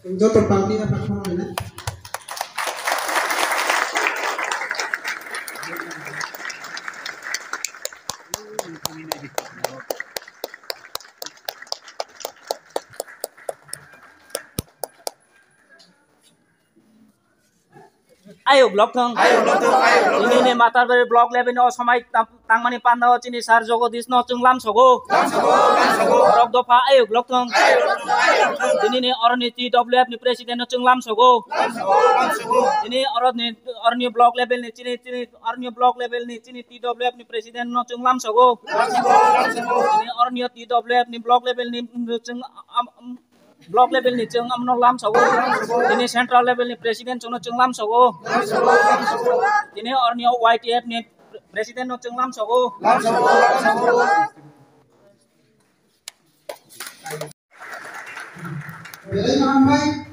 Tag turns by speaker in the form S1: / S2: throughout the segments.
S1: Joto party na perform na.
S2: Ayo blok thong ini ne matar bare blok level no samai tangmani panda chini sar jogodish no chunglam sogo rok dofa ayo blok thong ini ne orniti wf ni president no chunglam sogo ini orni blok level ni chini orni blok level ni chini twf ni president no chunglam sogo ini orni twf ni blok level ni block level ni chung amno lam sogo ini central level ni president chono chung lam sogo ini ornio YTF ni president no chung lam sogo
S1: Belai mampai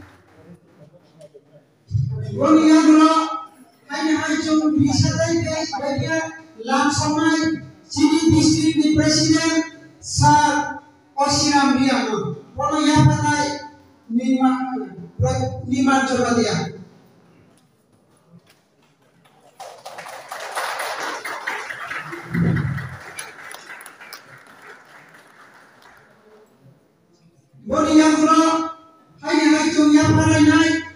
S1: Ronia guna hai chung bisa dai bagia lam samai sini district ni president sar Osiram Biamo Pono ya panai lima coba dia. Boni yang kuno, hai cung yang panai naik.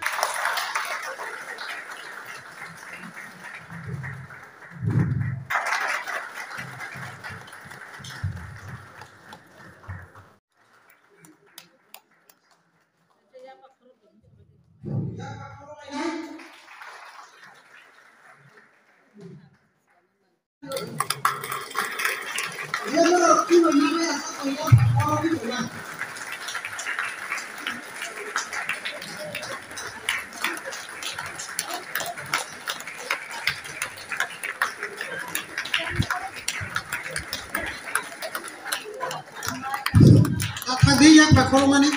S1: Dia Pak Kolomani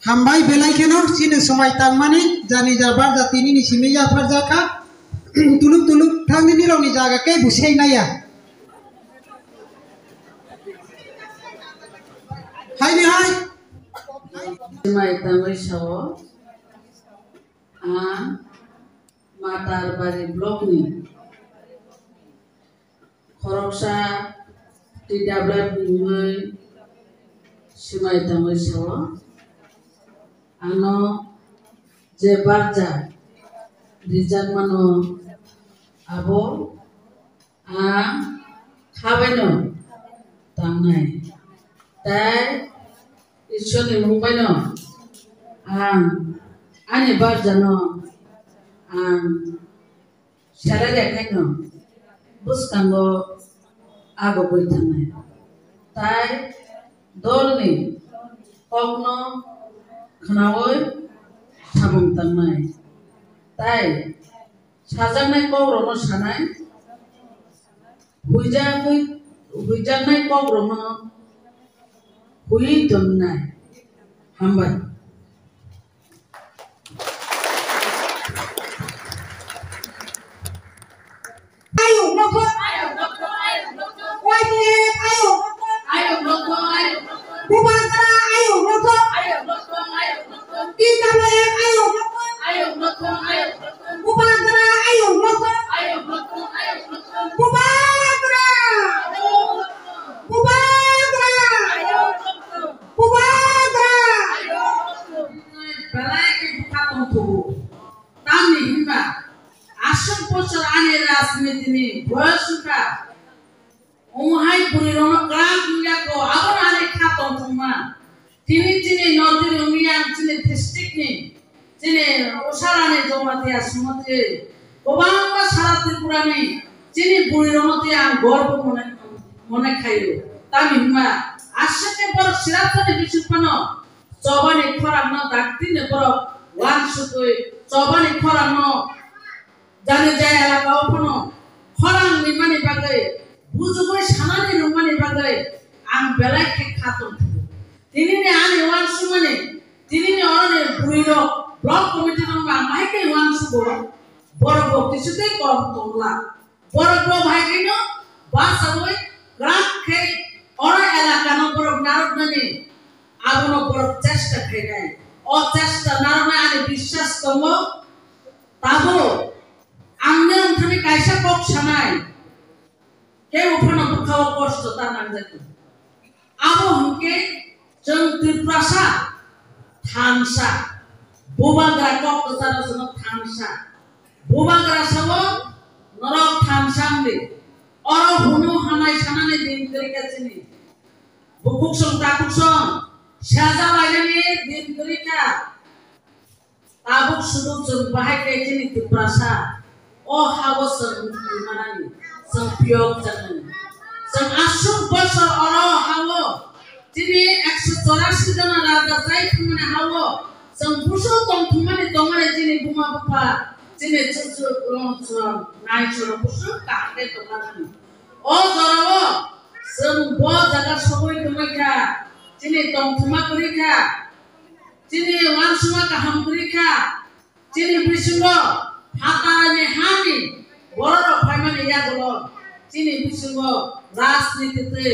S1: Hambai belai keno sini somai tangmani jani jabar jatini ni sini ya farjaka tuluk thang ni lo ni jaga ke busai na ya hai ni hai
S3: somai tangoi sawo matar bari blok ni khoroksa TWF ni somai tangoi sawo ano je barja rijak mano abo khabeno tamnai tai ishoni mumbaino ani barja no sharare kaino buskango ago boitanai tai dolni kokno Kenawai sabung tanai, tai sajangnai korono sanai, hujangnai korono hui donnai, hambai.
S1: Ayo noko, YTF ayo
S3: noko,
S1: Bubangkara ayo noko. TWF ayo noko. Bubangkara ayo noko. Bubangkara.
S3: Balai ke bukatong tubuh. Tami himba. Asal pocer ane rasmiti ni bersuka. Umahai puri rono kelang kuliah ko. Abang ane katong tuma. Tini nodiri umiyang tini district ni. Tini usarane jomati asumati. Kobangwa sarati purani. Tini puri rono tiang gorbo mone kayu. Tami himba. Asal ke por siratane bisupano. Coba ni korang no dakti ni por wan sutui. Coba ni korang no জানি যায় এলাকাও কোনো খরাং নিমানি বাগै বুজুগৈ সানানি রুমানি বাগै আং বেলাইকে খাতন তিনিনি আনি ওয়ান সুমানি তিনিনি অরনে বুইরো ব্লক কমিটি নম্বর মাইকে ওয়ান সুগো বড় কিছুতে কম তোমলা বড় ভাইকেনো বাসাবই গ্রাম খে অরা এলাকা নম্বর নারদনানি আগুন বড় চেষ্টা খাইগাই ও চেষ্টা নারনা আনি বিশ্বাস দङ তাবো आंनो ओंखानि कायसा बक सानाय के उफाना बुखाव कष्ट तानां जातो आबो हंके जों त्रिप्रासा थांसा बोबाग्रा कक्कसार जों थांसा बोबाग्रा साबो नरक थांसांदि अर हुनु हानाय सानानै दिन करिकासिनि बुकुसं ताकुसं साजा लायनानै दिन करिका आबो सुदु जों बाहाय कायसिनि त्रिप्रासा ओ हावो manani sang piok jangan sang asuk bosor oro hawo tini 184 jana raja sai kumane hawo sang buso tong kumane tongane tini buma bapa tini cucu nai choro buso kake tongane o jarawo sang bo jaga soboi tumaka tini tong kuma kurika tini wansuma kaham kurika tini bisungo हाताने हानि बरर फाइमाने यागलो चिनि बिसुंगो राजनीतिते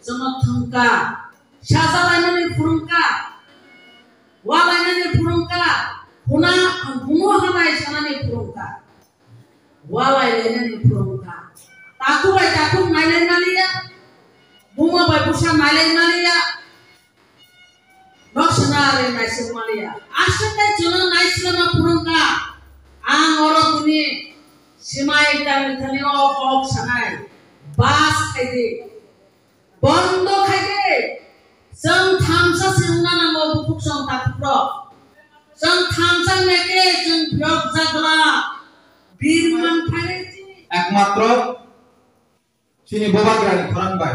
S3: समर्थनका साजालायनानै फुरुंका वालायनानै फुरुंका हुना हुनु हानाय सानानै फुरुंका वालायनानै फुरुंका ताकु बाय ताकु नायलाय मालिया बुमा बाय बुसा नायलाय मालिया नक्सनारे नायसो मालिया आसकाय जोना नायसलमा फुरुंका आं अरो तुनि सिमाय तानि अक सानाय बास खायदे बन्द खायदे जों थामसा सिंना नांगौ बुकुक सं ताकुप्र जों थामसा नेके जों बियक जाग्रा बिरमान फायदे
S4: एकमात्र सिनि बोबाग्रानि खरांबाय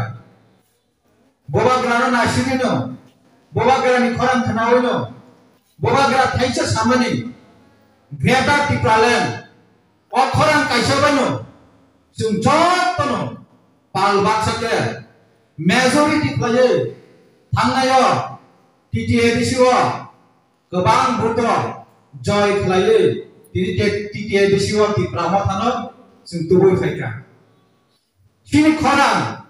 S4: बोबाग्रानो नासिनिनो बोबाग्रानि खरां थानावैनो बोबाग्रा थाइसा सामानि Greater Tipraland, Okhoran Kaisabano, Sumchotono, Pal Baksake, Majority Player, Tangayo, TTADCO, Kabang Buto, Joy Player, TTADCO, Tipramotano, Sumtubu Feka. Chini Koran,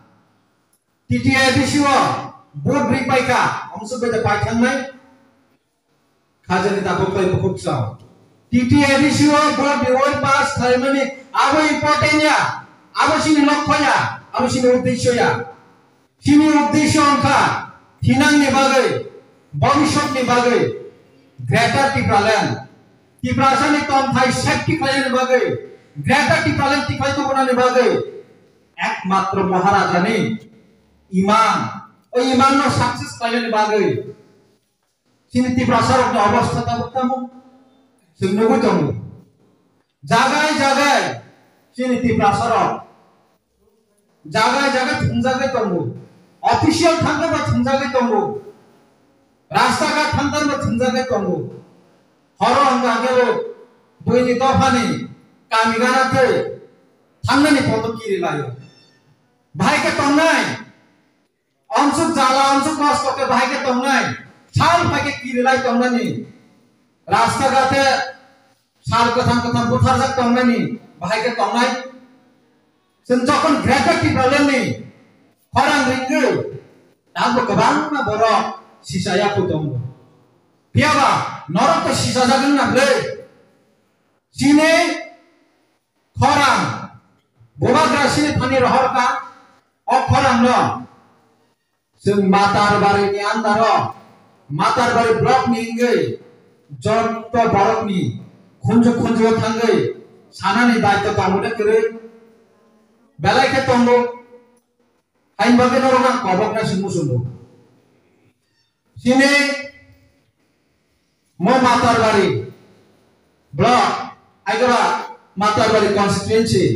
S4: TTADCO, Board Ripaika, also by the Paitanai, Kajanita Bokai Bukupsa. TTADCO board the old pass ceremony abo important ya abo sini lokho ya abo sini uddesho ya sini uddesho angka thinang ni bagai bhobishot ni bagai greater Tipraland Tiprasa ni tom thai safety khayan bagai greater Tipraland tikhai to bana ni bagai ekmatro maharaja ni iman o iman no success khayan bagai sini Tiprasa rok obostha ta buktamu Sungguh tunggu, jagai sini Tiprasa jagai thungjagai tunggu, official thangga ba thungjagai tunggu, rasta ka thangga ba thungjagai tunggu, horo angga angelo, duini tofani, kami ganate, thangga ni foto kiri layo, bhai ke tongnai, onsuk jala onsuk kos koke bhai ke tongnai, chal bhai ke kiri layo tongna ni. रास्ता गाते साल कथान बुथार जाक तंगनानि बाहायके तंगनाय जों जखन ग्रेटार Tipralandनि खरां रिंगो दाबो गोबां बर' सिसाया दङ पियाबा नरक सिसा जागोन नाब्ले सिने खरां बोबाग्रा सिने थानि रहरका अ खरां न जों मातारबारिनि आन्दार मातारबारि ब्लकनि इंगै जत्त बरकनि खुंजो थांगै सानानि दायित्व तामुदे करे बेलायके तंगो हाइन बागे नरगा कबकना सुंगु सिने मो मातारबारि ब्लक आइगरा मातारबारि कन्स्टिट्युएन्सि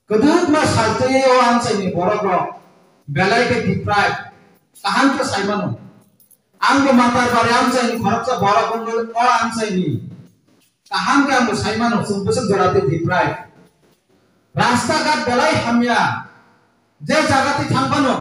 S4: गदुमा सालतैयो आनसाइनि बरक बेलायके डिप्राइभ काहानके साइमानो आंबो मातारबारि आमसाइनि खरकसा बरकन्दो अ आमसाइनि kaham ka mo saimano sumpusuk jorate diprai rasta gat belai hamya je jagati thangpano